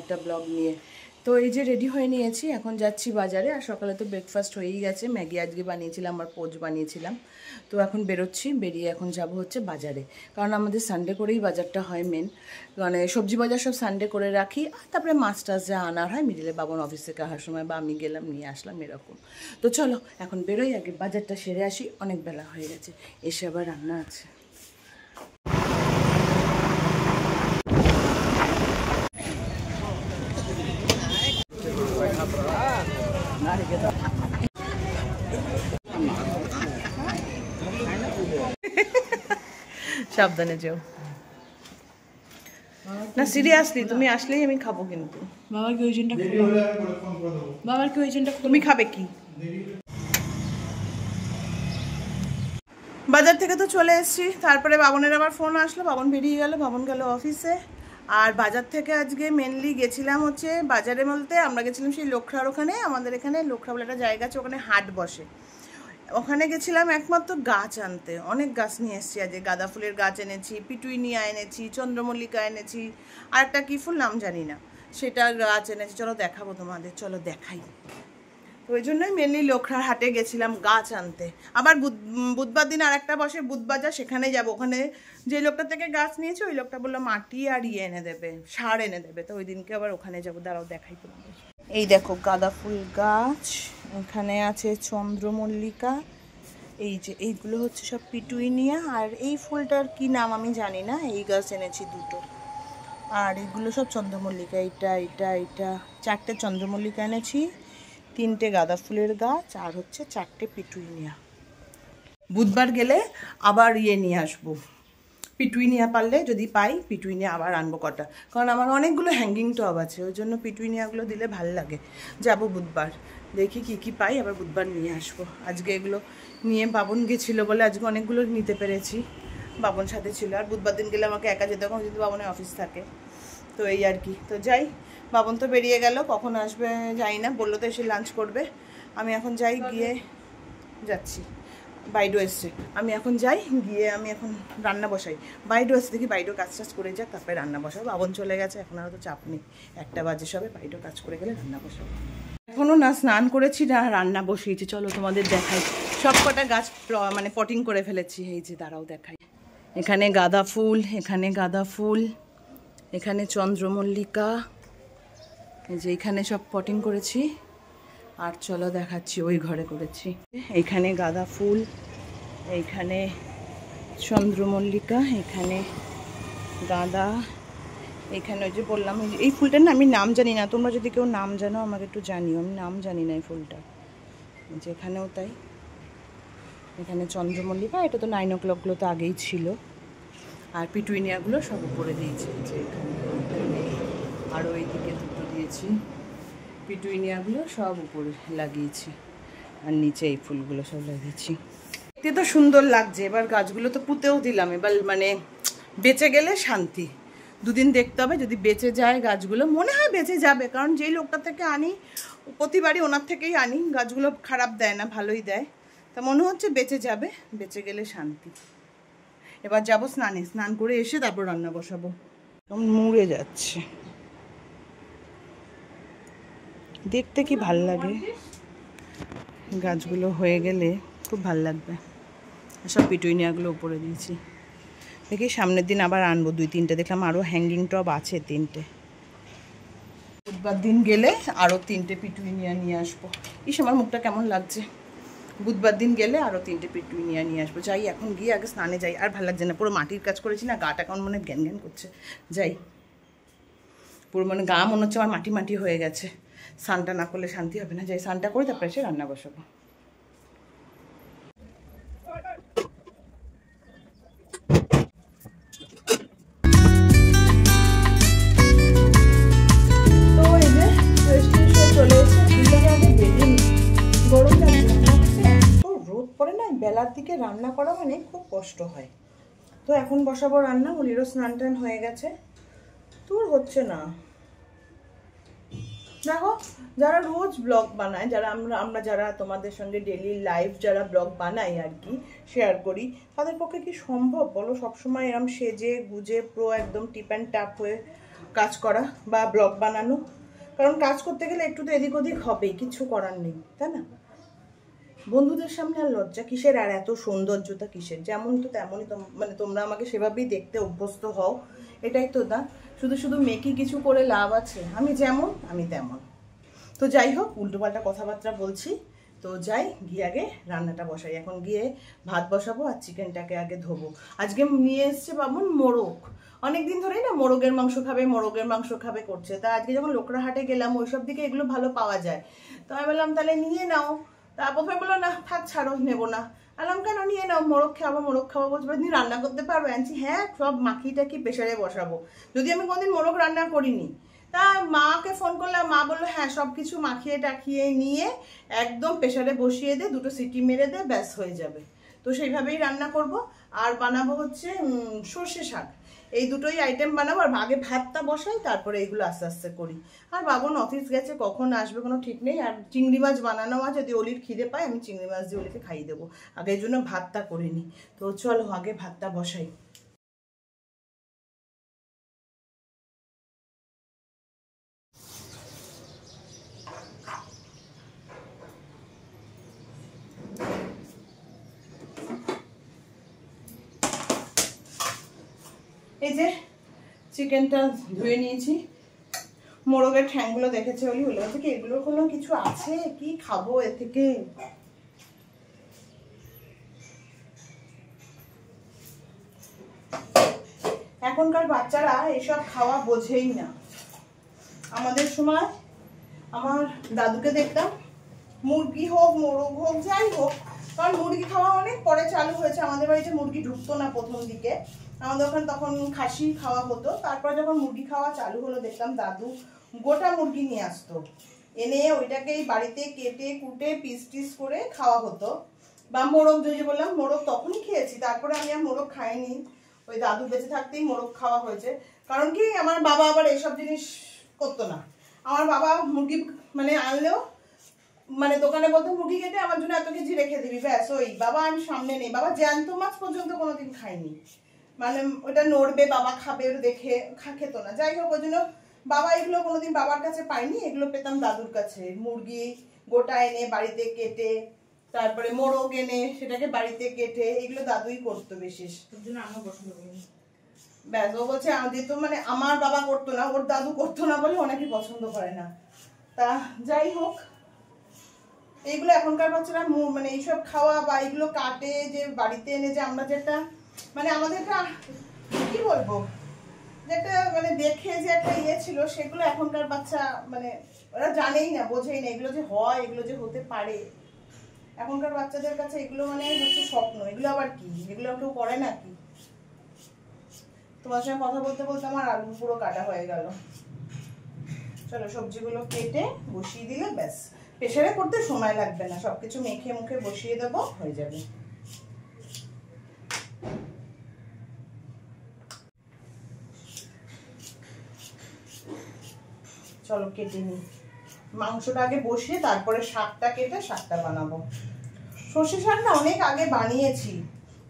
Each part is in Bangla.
একটা ব্লগ নিয়ে। তো এই যে রেডি হয়ে নিয়েছি, এখন যাচ্ছি বাজারে। আর সকালে তো ব্রেকফাস্ট হয়েই গেছে, ম্যাগি আজকে বানিয়েছিলাম আর পোচ বানিয়েছিলাম। তো এখন বেরোচ্ছি, বেরিয়ে এখন যাব হচ্ছে বাজারে, কারণ আমাদের সানডে করেই বাজারটা হয় মেন। মানে সবজি বাজার সব সানডে করে রাখি, আর তারপরে মাছ টাছ যা আনার হয় মিডিলে বাবন অফিস থেকে আসার সময় বা আমি গেলাম নিয়ে আসলাম এরকম। তো চলো এখন বেরোই, আগে বাজারটা সেরে আসি, অনেক বেলা হয়ে গেছে, এসে আবার রান্না আছে। সাবধানে যেও না, সিরিয়াসলি তুমি আসলেই আমি খাবো। কিন্তু বাবার কি ওইজনটা, বাবার কি ওইজনটা, তুমি খাবে কি? বাজার থেকে তো চলে এসেছি, তারপরে বাবনের আবার ফোন আসলো, বাবন বেরিয়ে গেল, বাবন গেল অফিসে। আর বাজার থেকে আজকে মেনলি গেছিলাম হচ্ছে বাজারে বলতে আমরা গেছিলাম সেই লোখরার ওখানে, আমাদের এখানে লোখরা বলে একটা জায়গা আছে, ওখানে হাট বসে। ওখানে গেছিলাম একমাত্র গাছ আনতে, অনেক গাছ নিয়ে এসেছি আজকে। গাঁদা ফুলের গাছ এনেছি, পিটুইনিয়া এনেছি, চন্দ্রমল্লিকা এনেছি, আর একটা কী ফুল নাম জানি না, সেটা গাছ এনেছি। চলো দেখাবো তোমাদের, চলো দেখাই। তো ওই জন্যই মেনলি লোখরার হাটে গেছিলাম গাছ আনতে। আবার বুধবার দিন আর একটা বসে বুধবাজার, সেখানে যাবো। ওখানে যে লোকটা থেকে গাছ নিয়েছে ওই লোকটা বললো মাটি আর এনে দেবে, সার এনে দেবে। তো ওই দিনকে আবার ওখানে যাবো, দাঁড়াও দেখাই তোমাদের। এই দেখো গাঁদা ফুল গাছ, এখানে আছে চন্দ্রমল্লিকা, এই যে এইগুলো হচ্ছে সব পিটুইনিয়া, আর এই ফুলটার কি নাম আমি জানি না। এই গাছ এনেছি দুটো, আর এগুলো সব চন্দ্রমল্লিকা। এটা 4টে চন্দ্রমল্লিকা এনেছি, 3টে গাঁদা ফুলের গাছ, আর হচ্ছে 4টে পিটুইনিয়া। বুধবার গেলে আবার নিয়ে আসবো, পিটুইনিয়া পারলে যদি পাই পিটুইনিয়া আবার আনবো কটা, কারণ আমার অনেকগুলো হ্যাঙ্গিং টব আছে, ওই জন্য পিটুইনিয়াগুলো দিলে ভাল লাগে। যাবো বুধবার, দেখি কি পাই, আবার বুধবার নিয়ে আসবো। আজকে এগুলো নিয়ে বাবন গেছিলো বলে আজকে অনেকগুলো নিতে পেরেছি, বাবন সাথে ছিল। আর বুধবার দিন গেলে আমাকে একা যেতে হবে, যদি বাবনের অফিস থাকে। তো এই আর কি। তো যাই, বাবন তো বেরিয়ে গেল, কখন আসবে যাই না, বললো তো এসে লাঞ্চ করবে। আমি এখন যাই, গিয়ে যাচ্ছি। বাইডো এসছে, আমি এখন যাই, গিয়ে আমি এখন রান্না বসাই। বাইডো এসে দেখি, বাইডো কাজ টাজ করে যাক, তারপরে রান্না বসাবো। বাবন চলে গেছে, এখন আর তো চাপ নেই, 1টা বাজে সবে। বাইডো কাজ করে গেলে রান্না বসাবো। এখনও না স্নান করেছি না রান্না বসিয়েছি, চলো তোমাদের দেখাই। সব কটা গাছ মানে পটিং করে ফেলেছি, এই যে দাঁড়াও দেখাই। এখানে গাঁদা ফুল, এখানে গাঁদা ফুল, এখানে চন্দ্রমল্লিকা, এই যে এখানে সব পটিং করেছি। আর চলো দেখাচ্ছি, ওই ঘরে করেছি। এইখানে গাঁদা ফুল, এইখানে চন্দ্রমল্লিকা, এখানে গাঁদা, এইখানে ওই যে বললাম এই ফুলটার না আমি নাম জানি না, তোমরা যদি কেউ নাম জানো আমাকে একটু জানিও, আমি নাম জানি না এই ফুলটা। যেখানেও তাই, এখানে চন্দ্রমল্লিকা, এটা তো 9 o'clockগুলো তো আগেই ছিল। আর পিটুইনিয়াগুলো সব উপরে দিয়েছি, যে এখানে আরও এইদিকে দুটো দিয়েছি। পিটুইনিয়াগুলো সব উপরে লাগিয়েছি, আর নিচে এই ফুলগুলো সব লাগিয়েছি। দেখতে তো সুন্দর লাগছে। এবার গাছগুলো তো পুঁতেও দিলাম, এবার মানে বেঁচে গেলে শান্তি। 2 দিন দেখতে হবে, যদি বেঁচে যায় গাছগুলো, মনে হয় বেঁচে যাবে, কারণ যেই লোকটা থেকে আনি প্রতিবারই ওনার থেকেই আনি, গাছগুলো খারাপ দেয় না, ভালোই দেয়। তা মনে হচ্ছে বেঁচে যাবে, বেঁচে গেলে শান্তি। এবার যাবো স্নানে, স্নান করে এসে তারপর রান্না বসাবো। মুড়ে যাচ্ছে, দেখতে কি ভাল লাগে, গাছগুলো হয়ে গেলে খুব ভাল লাগবে। সব পিটুইনিয়াগুলো উপরে দিয়েছি, দেখি সামনের দিন আবার আনবো 2-3টে। দেখলাম আরও হ্যাঙ্গিং টব আছে 3টে। বুধবার দিন গেলে আরও 3টে পিটুইনিয়া নিয়ে আসবো। আমার মুখটা কেমন লাগছে। বুধবার দিন গেলে আরও 3টে পিটুইনিয়া নিয়ে আসবো। যাই, এখন গিয়ে আগে স্নানে যাই, আর ভালো লাগছে না, পুরো মাটির কাজ করেছি না, গাটা কেমন মানে জ্ঞান জ্ঞান করছে। যাই, পুরো মানে গা মনে হচ্ছে আমার মাটি মাটি হয়ে গেছে। স্নানটা না করলে শান্তি হবে না। যাই, স্নানটা করে তারপরে এসে রান্না বসাবো। তো এই যে চলে এসে আগে বেরিয়ে গরম লাগছে, তো রোদ পড়ে না, বেলার দিকে রান্না করা মানে খুব কষ্ট হয়। তো এখন বসাবো রান্না। উলিরও স্নান টান হয়ে গেছে, তোর হচ্ছে না। দেখো, যারা রোজ ব্লগ বানায়, যারা আমরা যারা তোমাদের সঙ্গে ডেলি লাইভ যারা ব্লগ বানাই আর কি, শেয়ার করি, তাদের পক্ষে কি সম্ভব বলো সবসময় এরকম সেজে গুজে পুরো একদম টিপ অ্যান্ড টাপ হয়ে কাজ করা বা ব্লগ বানানো, কারণ কাজ করতে গেলে একটু তো এদিক ওদিক হবেই, কিছু করার নেই, তাই না? বন্ধুদের সামনে আর লজ্জা কিসের, আর এত সৌন্দর্যতা কিসের? যেমন তো তেমনই, মানে তোমরা আমাকে সেভাবেই দেখতে অভ্যস্ত হও, এটাই তো না। শুধু শুধু মেকি কিছু করে লাভ আছে? আমি যেমন আমি তেমন। তো যাই হোক, উল্টোপাল্টা কথাবার্তা বলছি। তো যাই, গিয়ে আগে রান্নাটা বসাই। এখন গিয়ে ভাত বসাবো আর চিকেনটাকে আগে ধোবো। আজকে নিয়ে এসছে বাবুন মোরগ, অনেকদিন ধরেই না মোরগের মাংস খাবে মোরগের মাংস খাবে করছে। তা আজকে যখন লোকরা হাটে গেলাম, ওইসব দিকে এগুলো ভালো পাওয়া যায়, তো আমি বললাম তাহলে নিয়ে নাও। তা প্রথমে বললো না থাক ছাড়ো, নেবো না। আলাম কেন, নিয়ে নাও, মোরগ খাবো বলছে। তুমি রান্না করতে পারবে? আনছি হ্যাঁ, সব মাখিটা কি প্রেশারে বসাবো, যদি আমি কোনদিন মোরগ রান্না করিনি। তা মাকে ফোন করলাম, মা বললো হ্যাঁ সব কিছু মাখিয়ে টাখিয়ে নিয়ে একদম প্রেশারে বসিয়ে দে, 2টো সিটি মেরে দে, ব্যাস হয়ে যাবে। তো সেইভাবেই রান্না করব। আর বানাবো হচ্ছে সর্ষে শাক, এই দুটোই আইটেম বানাবো। আর আগে ভাতটা বসাই, তারপরে এইগুলো আস্তে আস্তে করি। আর বাবন অফিস গেছে, কখন আসবে কোনো ঠিক নেই। আর চিংড়ি মাছ বানানো আছে, যদি অলির খিদে পায় আমি চিংড়ি মাছ দিয়ে অলিকে খাইয়ে দেবো। আগের জন্য ভাতটা করিনি। তো চলো আগে ভাতটা বসাই। এই যে চিকেনটা ধুয়ে নিয়েছি, মোরগের ঠ্যাংগুলো দেখেছে ওলি, হলো থেকে এগুলোর কোনো কিছু আছে কি, খাবো এ থেকে? এখনকার বাচ্চারা এসব খাওয়া বোঝেই না। আমাদের সময় আমার দাদুকে দেখতাম, মুরগি হোক মোরগ হোক যাই হোক, কারণ মুরগি খাওয়া অনেক পরে চালু হয়েছে। আমাদের বাড়িতে মুরগি ঢুকতো না প্রথম দিকে, আমাদের ওখানে তখন খাসি খাওয়া হতো। তারপর যখন মুরগি খাওয়া চালু হলো, দেখতাম দাদু গোটা মুরগি নিয়ে আসতো, এনে ওইটাকেই বাড়িতে কেটে কুটে পিস টিস করে খাওয়া হতো। বা মোরগ, যে বললাম মোরগ তখনই খেয়েছি, তারপরে আমি আর মোরগ খাইনি। ওই দাদু বেঁচে থাকতেই মোরগ খাওয়া হয়েছে। কারণ কি, আমার বাবা আবার এইসব জিনিস করতো না। আমার বাবা মুরগি মানে আনলেও, মানে দোকানে বলতো মুরগি কেটে আমার জন্য এত কেজি রেখে দিবি, ব্যাস ওই। বাবা আমি সামনে নেই, বাবা জ্যান্ত মাছ পর্যন্ত কোনোদিন খাইনি, মানে ওটা নড়বে বাবা খাবে ওটা দেখে খেতো না। যাই হোক, ওই জন্য বাবা এগুলো কোনোদিন বাবার কাছে পাইনি, এগুলো পেতাম দাদুর কাছে। মুরগি গোটা এনে বাড়িতে কেটে, তারপরে মোরগ এনে সেটাকে বাড়িতে কেটে, এগুলো দাদুই করতো বিশেষ। আমার পছন্দ করি, ব্যাস। ও বলছে যেহেতু মানে আমার বাবা করতো না, ওর দাদু করতো না বলে অনেকে পছন্দ করে না। তা যাই হোক, এইগুলো এখনকার বাচ্চারা মানে এইসব খাওয়া বা এইগুলো কাটে যে বাড়িতে এনে, যে আমরা যেটা মানে আমাদের একটা কি বলবো, যেটা মানে দেখে যে একটা ইয়ে ছিল, সেগুলো এখনকার বাচ্চা মানে ওরা জানেই না, বোঝেই না এগুলো যে হয়, এগুলো যে হতে পারে। এখনকার বাচ্চাদের কাছে এগুলো মানে হচ্ছে স্বপ্ন। এগুলো আবার কি, এগুলো কেউ করে না কি? তোমার সঙ্গে কথা বলতে বলতে আমার আলু পুরো কাটা হয়ে গেল। চলো সবজিগুলো কেটে বসিয়ে দিলে ব্যাস, প্রেসারে করতে সময় লাগবে না, সবকিছু মেখে মুখে বসিয়ে দেবো, হয়ে যাবে। চলো কেটে নিই, মাংসটা আগে বসিয়ে তারপরে শাকটা কেটে শাকটা বানাবো। সর্ষে শাক না অনেক আগে বানিয়েছি,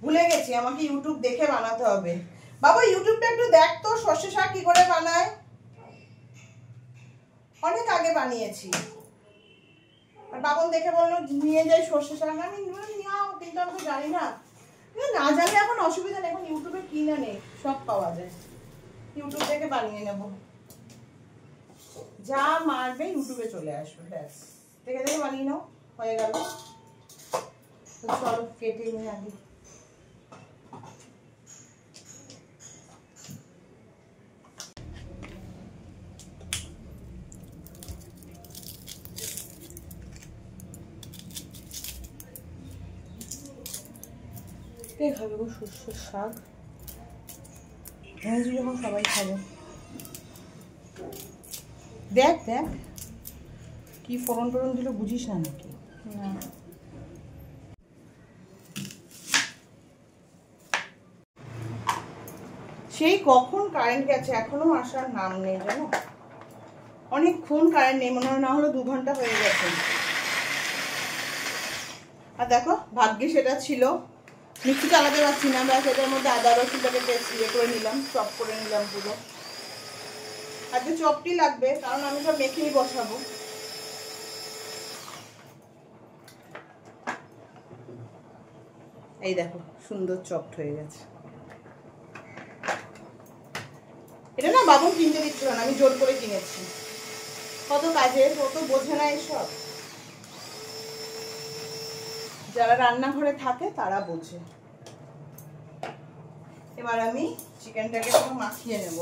ভুলে গেছি, আমাকে ইউটিউব দেখে বানাতে হবে। বাবা ইউটিউবটা একটু দেখ তো, সর্ষে শাক কি করে বানায়, অনেক আগে বানিয়েছি। আর বাবন দেখে বললো নিয়ে যাই সর্ষে শাক, আমি নিও, কিন্তু আমি তো জানি না। না জানি এখন অসুবিধা নেই, এখন ইউটিউবে কিনে নেই, সব পাওয়া যায়, ইউটিউব থেকে বানিয়ে নেব। যা মারবে ইউটিউবে চলে আসবে, ব্যাস দেখে দেখে বানিয়ে নাও, হয়ে গেল। তো চলো কেটে নিই আগে। কে খাবে গো সর্ষের শাক? যখন সবাই খাবে। দেখ দেখ কি ফোড়ন টোড়ন দিল, বুঝিস না নাকি? না, সেই কখন কারেন্ট গেছে, এখনো আসার নাম নেই জানো। অনেকক্ষণ কারেন্ট নেই, মনে হয় না হলো 2 ঘন্টা হয়ে গেছে। আর দেখো ভাগ্যে সেটা ছিল, মিক্সি চালাতে পারছি না, ব্যাস এটার মধ্যে আদা রসুনটাকে পেস্ট ইয়ে করে নিলাম, চপ করে নিলাম পুরো। আজকে চপটি লাগবে, কারণ আমি সব মেখেই বসাবো। এই দেখো সুন্দর চপট হয়ে গেছে। এটা না বাবু কিনতে দিচ্ছিল না, আমি জোর করে কিনেছি। কত কাজের, কত বোঝে না এসব। যারা রান্নাঘরে থাকে তারা বোঝে। এবার আমি চিকেনটাকে সব মাখিয়ে নেব।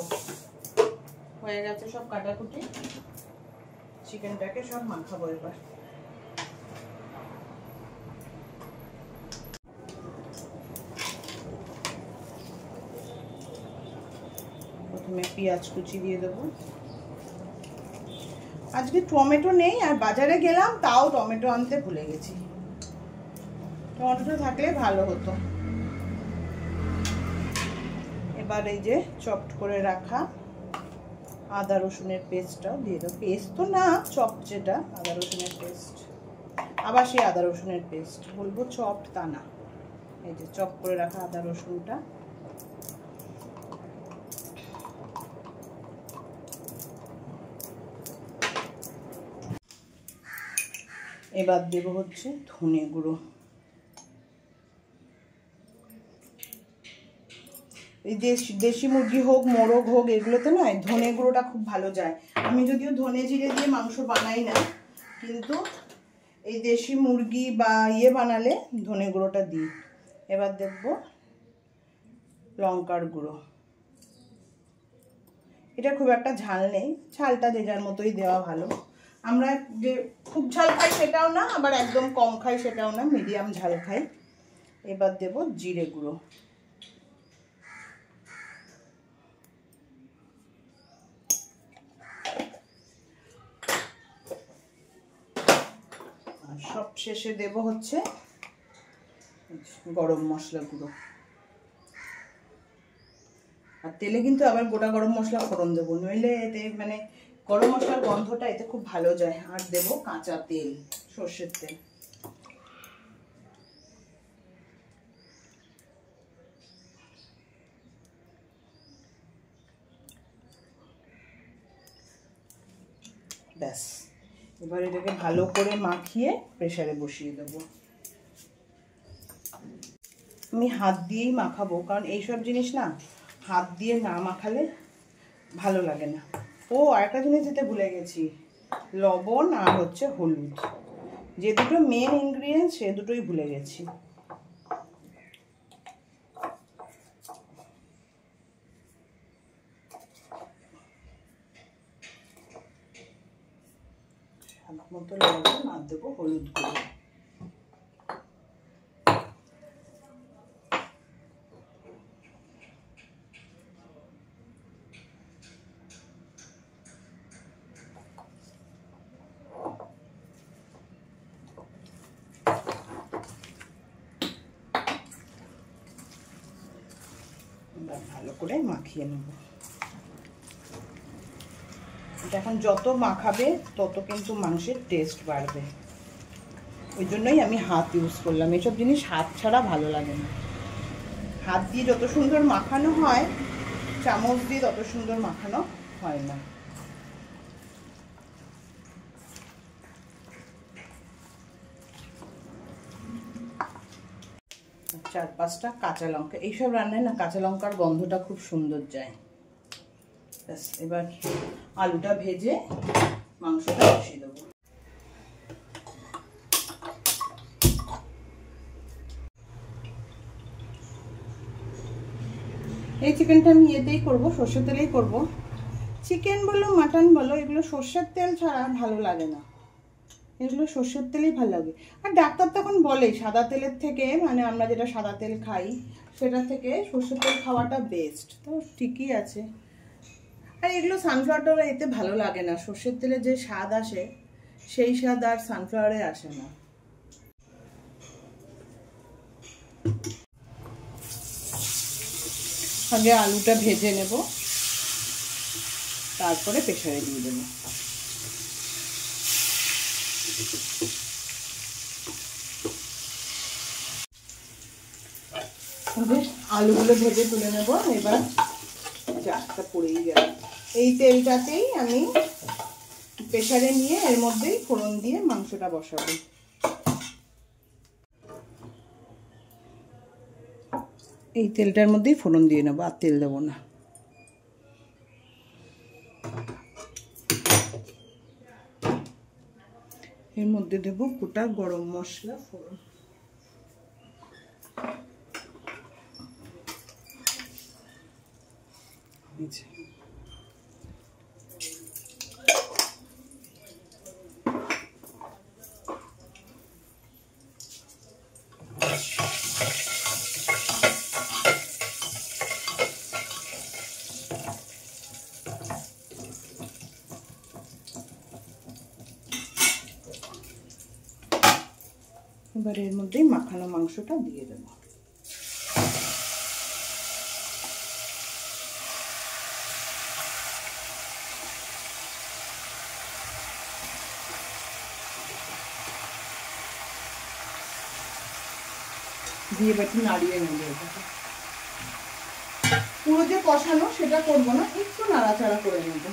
হয়ে গেছে সব কাটাকুটি, চিকেনটাকে সব মাখাবো এবার। প্রথমে পেঁয়াজ কুচি দিয়ে দেবো। আজকে টমেটো নেই, আর বাজারে গেলাম তাও টমেটো আনতে ভুলে গেছি। টমেটোটা থাকলে ভালো হতো। এবার এই যে চপড করে রাখা আদা রসুনের পেস্টটাও দিয়ে দেবো। পেস্ট তো না, চপ যেটা, আদা রসুনের পেস্ট। আবার সেই আদা রসুনের পেস্ট বলবো, চপড তা না। এই যে চপ করে রাখা আদা রসুনটা। এবার দেবো হচ্ছে ধনে গুঁড়ো। এই দেশি মুরগি হোক, মোরগ হোক, এগুলোতে না ধনে গুঁড়োটা খুব ভালো যায়। আমি যদিও ধনে জিরে দিয়ে মাংস বানাই না, কিন্তু এই দেশি মুরগি বা বানালে ধনে গুঁড়োটা দিই। এবার দেখবো লঙ্কার গুঁড়ো। এটা খুব একটা ঝাল নেই, ঝালটা যে যার মতোই দেওয়া ভালো। আমরা যে খুব ঝাল খাই সেটাও না, আবার একদম কম খাই সেটাও না, মিডিয়াম ঝাল খাই। এবার দেব জিরে গুঁড়ো। আর সব শেষে দেব হচ্ছে গরম মশলা গুঁড়ো। আর তেলে কিন্তু আবার গোটা গরম মশলা ফোড়ন দেবো, নইলে এতে মানে গরম মশলার গন্ধটা এতে খুব ভালো যায়। আর দেব কাঁচা তেল, সর্ষের তেল। ব্যাস, এবার এটাকে ভালো করে মাখিয়ে প্রেসারে বসিয়ে দেবো। আমি হাত দিয়েই মাখাবো, কারণ এইসব জিনিস না হাত দিয়ে না মাখালে ভালো লাগে না। ও আরেকটা জিনিস যেতে ভুলে গেছি, লবণ আর হচ্ছে হলুদ, যে দুটো মেন ইনগ্রিডিয়েন্টস সে দুটোই ভুলে গেছি। স্বাদ মতো লবণ আর দেবো হলুদ গুঁড়ো। ভালো করে মাখিয়ে নেব। এখন যত মাখাবে তত কিন্তু মাংসের টেস্ট বাড়বে। ওই জন্যই আমি হাত ইউজ করলাম। এসব জিনিস হাত ছাড়া ভালো লাগে না। হাত দিয়ে যত সুন্দর মাখানো হয়, চামচ দিয়ে তত সুন্দর মাখানো হয় না। চার পাঁচটা কাঁচা লঙ্কা, এইসব রান্নায় না কাঁচা লঙ্কার গন্ধটা খুব সুন্দর যায়। ব্যাস, এবার আলুটা ভেজে মাংসটা বসিয়ে দেবো। এই চিকেনটা আমি এতেই করবো, সর্ষের তেলেই করবো। চিকেন বলো মাটন বলো, এগুলো সর্ষের তেল ছাড়া ভালো লাগে না। এগুলো সর্ষের তেলেই ভালো লাগে। আর ডাক্তার তখন বলে সাদা তেলের থেকে, মানে আমরা যেটা সাদা তেল খাই সেটা থেকে সর্ষের তেল খাওয়াটা বেস্ট। তো ঠিকই আছে। আর এগুলো সানফ্লাওয়ার এতে ভালো লাগে না। সর্ষের তেলে যে স্বাদ আসে সেই স্বাদ আর সানফ্লাওয়ারে আসে না। আগে আলুটা ভেজে নেব, তারপরে প্রেসারে দিয়ে দেবো। আলুগুলো ভেজে তুলে নেব। এবার চারটা পড়েই গেল। এই তেলটাতেই আমি প্রেসারে নিয়ে এর মধ্যেই ফোড়ন দিয়ে মাংসটা বসাবো। এই তেলটার মধ্যেই ফোড়ন দিয়ে নেবো, আর তেল দেবো না। এর মধ্যে দেবো গোটা গরম মশলা ফোড়ন। এবার এর মধ্যে মাখানো মাংসটা দিয়ে দেবো। দিয়ে এবার নাড়িয়ে নেবো। পুরো যে কষানো সেটা করবো না, একটু নাড়াচাড়া করে নেবো।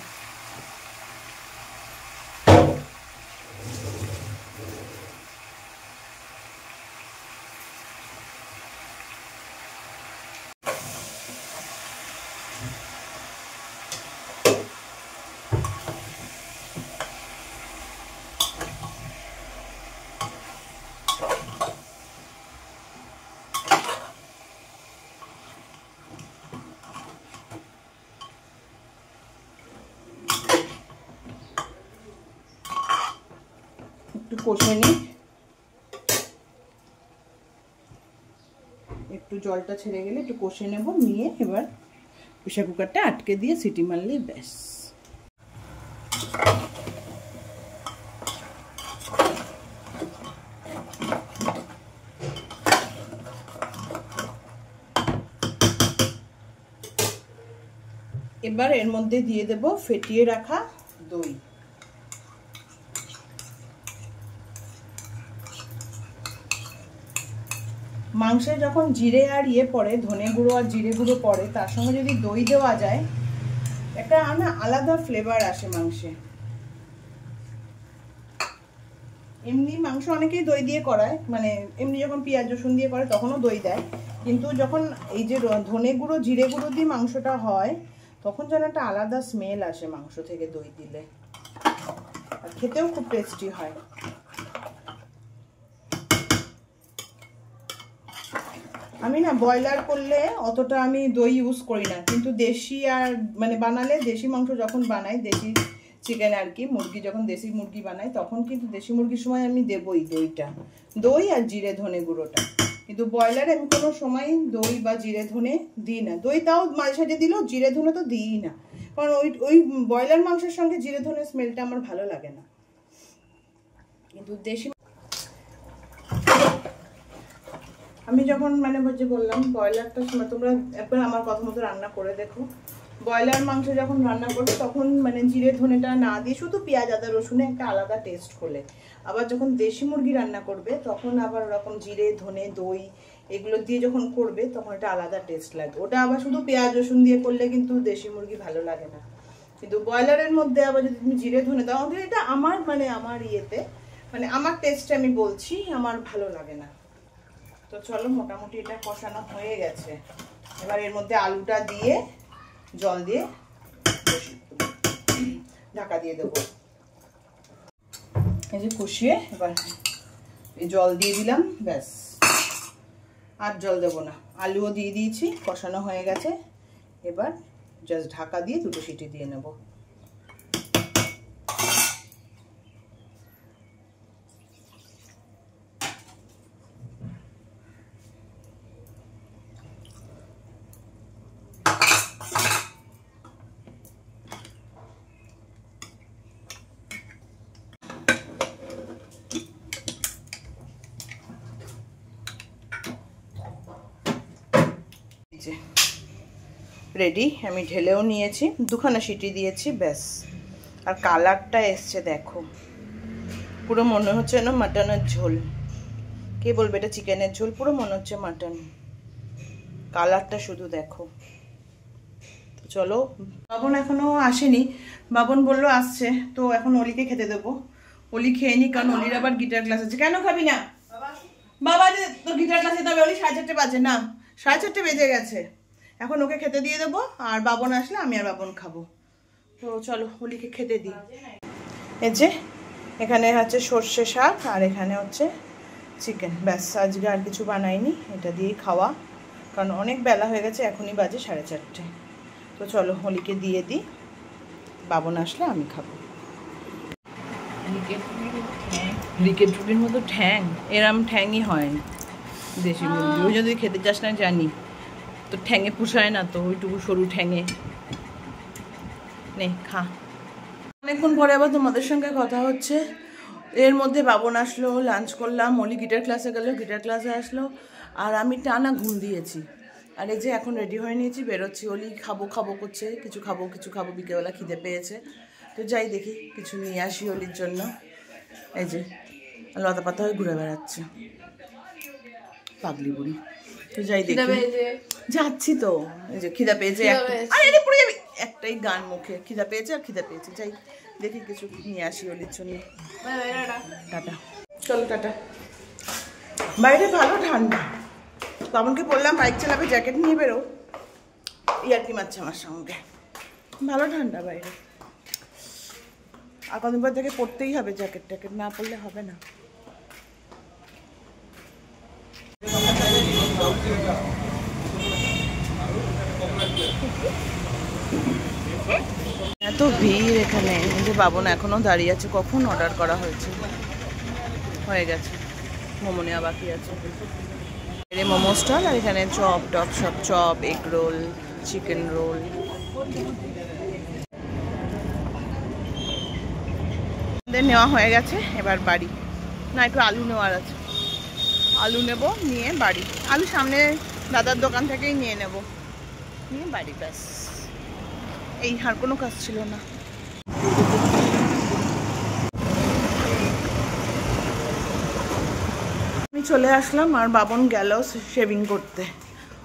একটু কষে নিই, একটু জলটা ছেড়ে গেলে একটু কষে নেব, নিয়ে এবার প্রেসার কুকারটা আটকে দিয়ে সিটি মারলেই ব্যাস। এবার এর মধ্যে দিয়ে দেব ফেটিয়ে রাখা দই। মাংসে যখন জিরে আর পড়ে, ধনে গুঁড়ো আর জিরে গুঁড়ো পড়ে, তার সঙ্গে যদি দই দেওয়া যায় একটা আলাদা ফ্লেভার আসে মাংসে। এমনি মাংস অনেকেই দই দিয়ে করায়, মানে এমনি যখন পেঁয়াজ রসুন দিয়ে করে তখনও দই দেয়, কিন্তু যখন এই যে ধনে গুঁড়ো জিরে গুঁড়ো দিয়ে মাংসটা হয় তখন যেন একটা আলাদা স্মেল আসে মাংস থেকে দই দিলে, আর খেতেও খুব টেস্টি হয়। আমি না ব্রয়লার করলে অতটা আমি দই ইউজ করি না, কিন্তু দেশি আর মানে বানালে, দেশি মাংস যখন বানাই, দেশি চিকেন আর কি, মুরগি যখন দেশি মুরগি বানাই তখন কিন্তু দেশি মুরগির সময় আমি দেবই দইটা, দই আর জিরে ধনে গুঁড়োটা। কিন্তু ব্রয়লারে আমি কোনো সময় দই বা জিরে ধনে দিই না। দই তাও মাঝে সাঝে দিলেও জিরে ধনে তো দিই না, কারণ ওই ব্রয়লার মাংসের সঙ্গে জিরে ধনের স্মেলটা আমার ভালো লাগে না। কিন্তু দেশি আমি যখন মানে যে বললাম ব্রয়লারটার সময় তোমরা একবার আমার কথা মতো রান্না করে দেখো, ব্রয়লার মাংস যখন রান্না করবে তখন মানে জিরে ধনেটা না দিয়ে শুধু পেঁয়াজ আদা রসুনে একটা আলাদা টেস্ট করলে, আবার যখন দেশি মুরগি রান্না করবে তখন আবার ওরকম জিরে ধনে দই এগুলো দিয়ে যখন করবে তখন একটা আলাদা টেস্ট লাগে। ওটা আবার শুধু পেঁয়াজ রসুন দিয়ে করলে কিন্তু দেশি মুরগি ভালো লাগে না, কিন্তু ব্রয়লারের মধ্যে আবার যদি তুমি জিরে ধনে দাও, এটা আমার মানে আমার ইয়েতে মানে আমার টেস্টে আমি বলছি, আমার ভালো লাগে না। তো চলো, মোটামুটি এটা কষানো হয়ে গেছে। এবার এর মধ্যে আলুটা দিয়ে জল দিয়ে ঢাকা দিয়ে দেবো। এই যে কষিয়ে এবার এই জল দিয়ে দিলাম, ব্যাস, আর জল দেবো না। আলুও দিয়ে দিয়েছি, কষানো হয়ে গেছে। এবার জাস্ট ঢাকা দিয়ে 2টো সিটি দিয়ে নেব। রেডি, আমি ঢেলেও নিয়েছি, 2খানা সিটি দিয়েছি, ব্যাস। আর কালারটা এসছে দেখো, পুরো মনে হচ্ছে না মাটনের ঝোল। কে বলবে এটা চিকেনের ঝোল? পুরো মনে হচ্ছে মাটন। কালারটা শুধু দেখো। চলো, বাবন এখনো আসেনি, বাবন বললো আসছে, তো এখন অলিকে খেতে দেবো। অলি খেয়ে নি, কারণ অলির আবার গিটার ক্লাস আছে। কেন খাবি না বাবা? যে তোর গিটার ক্লাসে তবে অলি 4:30 বাজে না, 4:30 বেজে গেছে। এখন ওকে খেতে দিয়ে দেবো, আর বাবন আসলে আমি আর বাবন খাবো। তো চলো অলিকে খেতে দিই। এই যে এখানে হচ্ছে সর্ষে শাক, আর এখানে হচ্ছে চিকেন, ব্যাস। আজকে আর কিছু বানাইনি, এটা দিয়েই খাওয়া, কারণ অনেক বেলা হয়ে গেছে, এখনই বাজে 4:30। তো চলো অলিকে দিয়ে দিই, বাবন আসলে আমি খাবো। রিকেট রুটির মতো ঠ্যাং, এরম ঠ্যাংই হয় দেশি মুরগি। ওই যদি খেতে চাস না জানি, তো ঠ্যাঙে পুষায় না তো, ওইটুকু সরু ঠ্যাঙে নে খা। অনেকক্ষণ পরে আবার তোমাদের সঙ্গে কথা হচ্ছে। এর মধ্যে বাবন আসলো, লাঞ্চ করলাম, অলি গিটার ক্লাসে গেলো, গিটার ক্লাসে আসলো, আর আমি টানা ঘুম দিয়েছি। আর এই যে এখন রেডি হয়ে নিয়েছি, বেরোচ্ছি। অলি খাবো খাবো করছে, কিছু খাবো কিছু খাবো, বিকেলবেলা খিদে পেয়েছে, তো যাই দেখি কিছু নিয়ে আসি অলির জন্য। এই যে লতা পাতা হয়ে ঘুরে বেড়াচ্ছে পাগলি বুড়ি, তো যাই দেখি। যাচ্ছি তো, এই যে খিদা পেয়েছে, পড়ে যাবি, একটাই গান মুখে, খিদা পেয়েছে আর খিদা পেয়েছে, যাই দেখি কিছু নিয়ে আসি অলির জন্য। টাটা, চলো টাটা। বাইরে ভালো ঠান্ডা, বাবনকে বললাম বাইক চালাবে, জ্যাকেট নিয়ে বেরো, ইয়ার্কি মারছে আমার সঙ্গে। ভালো ঠান্ডা বাইরে, আর কদিন পর থেকে পরতেই হবে জ্যাকেট, ট্যাকেট না পরলে হবে না। এত ভিড় এখানে, যে বাবন এখনো দাঁড়িয়ে আছে, কখন অর্ডার করা হয়েছে, হয়ে গেছে, মোমো নেওয়া বাকি আছে। মোমো স্টল, আর এখানে চপ টপ সব, chop, egg roll, chicken roll. নেওয়া হয়ে গেছে, এবার বাড়ি। না, একটু আলু নেওয়ার আছে, আলু নেব, নিয়ে বাড়ি। আলু সামনে দাদার দোকান থেকেই নিয়ে নেব, নিয়ে বাড়ি, ব্যাস। এই আর কোনো কাজ ছিল না। আমি চলে আসলাম, আর বাবন গেল শেভিং করতে।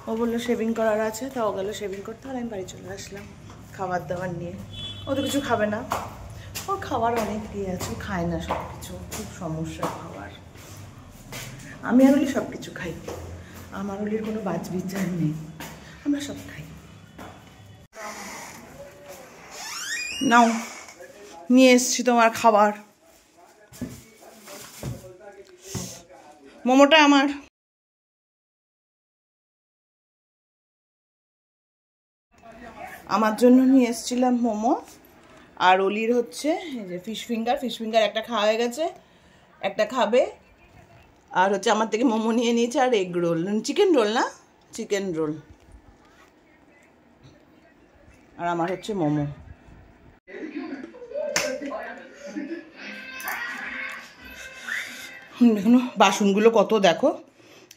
ও বললো শেভিং করার আছে, তাও গেল শেভিং করতে, আর আমি বাড়ি চলে আসলাম খাবার দাবার নিয়ে। ও তো কিছু খাবে না, ওর খাবার অনেক দিয়ে আছে, খায় না সব কিছু, খুব সমস্যা খাবার। আমি আর অলি সব কিছু খাই, আমার অলির কোনো বাজ বিচার নেই, আমরা সব খাই। নাও, নিয়ে এসছি তোমার খাবার, মোমোটা আমার। আমার জন্য নিয়ে এসেছিলাম মোমো, আর অলির হচ্ছে এই যে ফিশ ফিঙ্গার একটা খাওয়া হয়ে গেছে, একটা খাবে, আর হচ্ছে আমার থেকে মোমো নিয়ে নিয়েছে, আর এগ রোল, চিকেন রোল না, চিকেন রোল, আর আমার হচ্ছে মোমো। দেখুন বাসনগুলো কত, দেখো,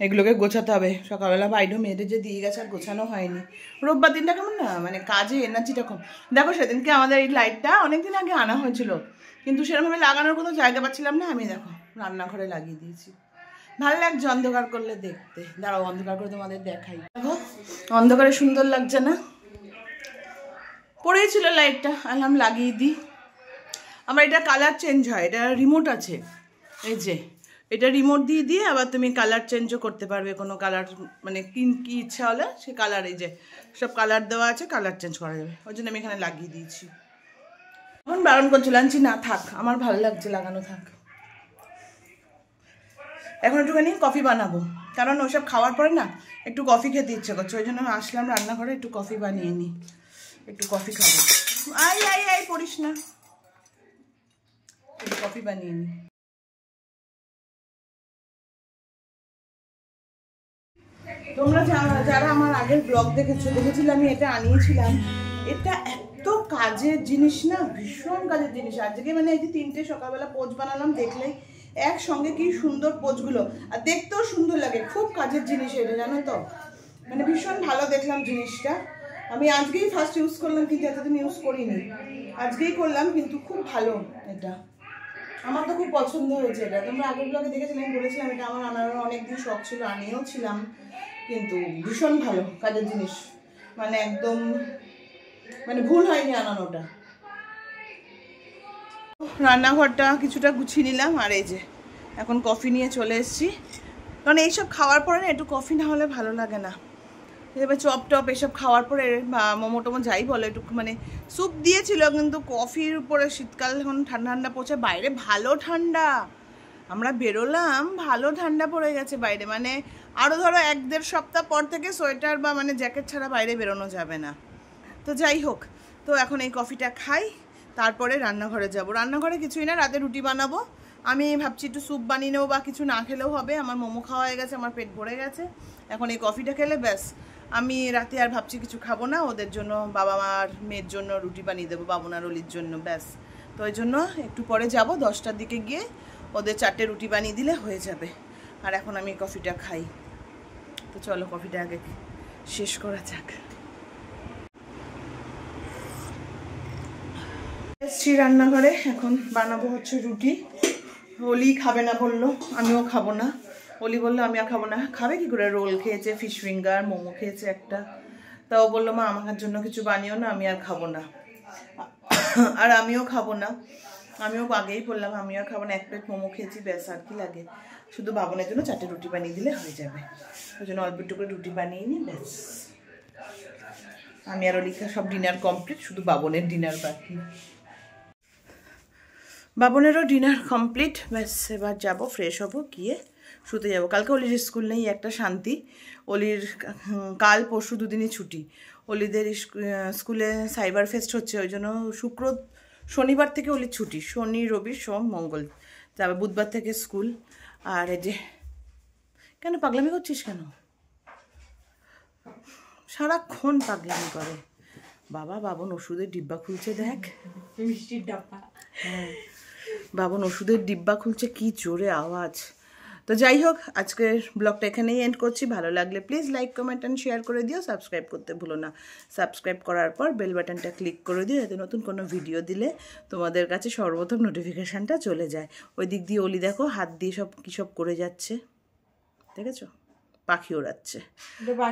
এগুলোকে গোছাতে হবে। সকালবেলা বাইরেও মেয়েদের যে দিয়ে গেছে, আর গোছানো হয়নি। রোববার দিনটা কেমন না, মানে কাজে এনার্জিটা কম। দেখো সেদিনকে আমাদের এই লাইটটা অনেকদিন আগে আনা হয়েছিল, কিন্তু সেরকমভাবে লাগানোর কোনো জায়গা পাচ্ছিলাম না, আমি দেখো রান্নাঘরে লাগিয়ে দিয়েছি। ভালো লাগছে অন্ধকার করলে দেখতে। দাঁড়াও অন্ধকার করে তোমাদের দেখাই, দেখো অন্ধকারে সুন্দর লাগছে না? পড়েই ছিল লাইটটা, আনলাম লাগিয়ে দিই। আমার এটা কালার চেঞ্জ হয়, এটা রিমোট আছে, এই যে এটা রিমোট দিয়ে দিয়ে আবার তুমি কালার চেঞ্জও করতে পারবে, কোনো কালার মানে কি ইচ্ছা হলে সে কালার, এই যে সব কালার দেওয়া আছে, কালার চেঞ্জ করা যাবে, ওই জন্য আমি এখানে লাগিয়ে দিয়েছি। এখন বারণ করছিল, আনছি না থাক, আমার ভালো লাগছে লাগানো থাক। এখন একটুখানি কফি বানাবো, কারণ ওইসব খাওয়ার পরে না একটু কফি খেতে ইচ্ছে করছে, ওই জন্য আসলাম রান্নাঘরে, একটু কফি বানিয়ে নিই, একটু কফি খাবো। আই পড়িস না, একটু কফি বানিয়ে নিই। তোমরা যারা আমার আগের ব্লগ দেখেছিলে, আমি এটা আনিয়েছিলাম। এটা এত কাজের জিনিস না, ভীষণ কাজের জিনিস। আজকে মানে এই যে 3টে সকালবেলা পোজ বানালাম, দেখলেই একসঙ্গে কি সুন্দর পোজগুলো, আর দেখতেও সুন্দর লাগে, খুব কাজের জিনিস এটা, জানো তো, মানে ভীষণ ভালো দেখলাম জিনিসটা। আমি আজকেই ফার্স্ট ইউজ করলাম, কিন্তু এতদিন ইউজ করিনি, আজকেই করলাম, কিন্তু খুব ভালো এটা, আমার তো খুব পছন্দ হয়েছে এটা। তোমরা আগের ব্লগে দেখেছিলে, আমি বলেছিলাম এটা আমার আনার অনেকদিন শখ ছিল, আনিয়েও ছিলাম, কিন্তু ভীষণ ভালো কাজের জিনিস, মানে একদম মানে ভুল হয়নি আনানোটা। রান্নাঘরটা কিছুটা গুছিয়ে নিলাম, আর এই যে এখন কফি নিয়ে চলে এসেছি, কারণ এইসব খাওয়ার পরে না একটু কফি না হলে ভালো লাগে না। এবার চপ টপ এসব খাওয়ার পরে বা মোমো টোমো যাই বলো, একটু মানে স্যুপ দিয়েছিল, কিন্তু কফির উপরে শীতকাল এখন ঠান্ডা ঠান্ডা পড়ছে, বাইরে ভালো ঠান্ডা, আমরা বেরোলাম ভালো ঠান্ডা পড়ে গেছে বাইরে, মানে আরও ধরো 1-1.5 সপ্তাহ পর থেকে সোয়েটার বা মানে জ্যাকেট ছাড়া বাইরে বেরোনো যাবে না। তো যাই হোক, তো এখন এই কফিটা খাই, তারপরে রান্নাঘরে যাব। রান্নাঘরে কিছুই না, রাতে রুটি বানাবো, আমি ভাবছি একটু স্যুপ বানিয়ে নেবো, বা কিছু না খেলেও হবে, আমার মোমো খাওয়া হয়ে গেছে, আমার পেট ভরে গেছে, এখন এই কফিটা খেলে ব্যাস আমি রাতে আর ভাবছি কিছু খাবো না, ওদের জন্য বাবা মার মেয়ের জন্য রুটি বানিয়ে দেবো, বাবন আর অলির জন্য, ব্যাস। তো ওই জন্য একটু পরে যাব, 10টার দিকে গিয়ে ওদের 4টে রুটি বানিয়ে দিলে হয়ে যাবে। আর এখন আমি কফিটা খাই, তো চলো কফিটা আগে শেষ করা যাক। এসছি রান্নাঘরে, এখন বানাবো হচ্ছে রুটি। অলি খাবে না বললো, আমিও খাবো না। অলি বললো আমি আর খাবো না। খাবে কি করে, রোল খেয়েছে, ফিশ ফিঙ্গার, মোমো খেয়েছে একটা, তাও বললো মা আমার জন্য কিছু বানিও না, আমি আর খাবো না। আর আমিও খাবো না, আমিও আগেই বললাম আমি আর খাবো না, 1 প্লেট মোমো খেয়েছি, ব্যাস আর কি লাগে। শুধু বাবনের জন্য 4টে রুটি বানিয়ে দিলে হয়ে যাবে, ওই জন্য অল্প একটু করে রুটি বানিয়ে নিই, ব্যাস। আমি আর অলিকা সব ডিনার কমপ্লিট, শুধু বাবনের ডিনার বাকি। বাবনেরও ডিনার কমপ্লিট, ব্যাস এবার যাবো, ফ্রেশ হবো, গিয়ে শুতে যাবো। কালকে অলির স্কুল নেই, একটা শান্তি। অলির কাল পরশু 2 দিনই ছুটি। অলিদের স্কুলে সাইবার ফেস্ট হচ্ছে, ওই জন্য শনিবার থেকে অলির ছুটি, শনি রবি সোম মঙ্গল, তারপর বুধবার থেকে স্কুল। আর এই যে কেন পাগলামি করছিস কেন, সারাক্ষণ পাগলামি করে বাবা। বাবন ওষুধের ডিব্বা খুলছে, দেখ মিষ্টির ডাব্বা। হ্যাঁ, বাবন ওষুধের ডিব্বা খুলছে, কি জোরে আওয়াজ। তো যাই হোক, আজকের ব্লগটা এখানেই এন্ড করছি। ভালো লাগলে please like comment and share করে দিও, সাবস্ক্রাইব করতে ভুলো না। সাবস্ক্রাইব করার পর বেল বাটনটা ক্লিক করে দিও, যাতে নতুন কোনো ভিডিও দিলে তোমাদের কাছে সর্বপ্রথম নোটিফিকেশানটা চলে যায়। ওই দিক দিয়ে অলি দেখো হাত দিয়ে সব কী সব করে যাচ্ছে, দেখেছো, পাখি ওড়াচ্ছে।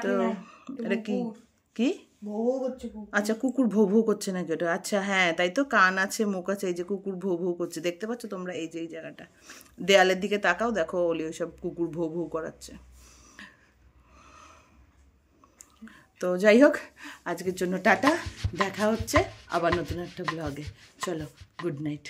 তো এটা কি কি আচ্ছা, কুকুর ভৌ ভৌ করছে নাকি ওটা? আচ্ছা হ্যাঁ, তাই তো, কান আছে, মুখ আছে, এই যে কুকুর ভৌ ভৌ করছে, দেখতে পাচ্ছ তোমরা? এই যে এই জায়গাটা, দেয়ালের দিকে তাকাও, দেখো ওলি ওইসব কুকুর ভৌ ভৌ করাচ্ছে। তো যাই হোক, আজকের জন্য টাটা, দেখা হচ্ছে আবার নতুন একটা ব্লগে। চলো, গুড নাইট।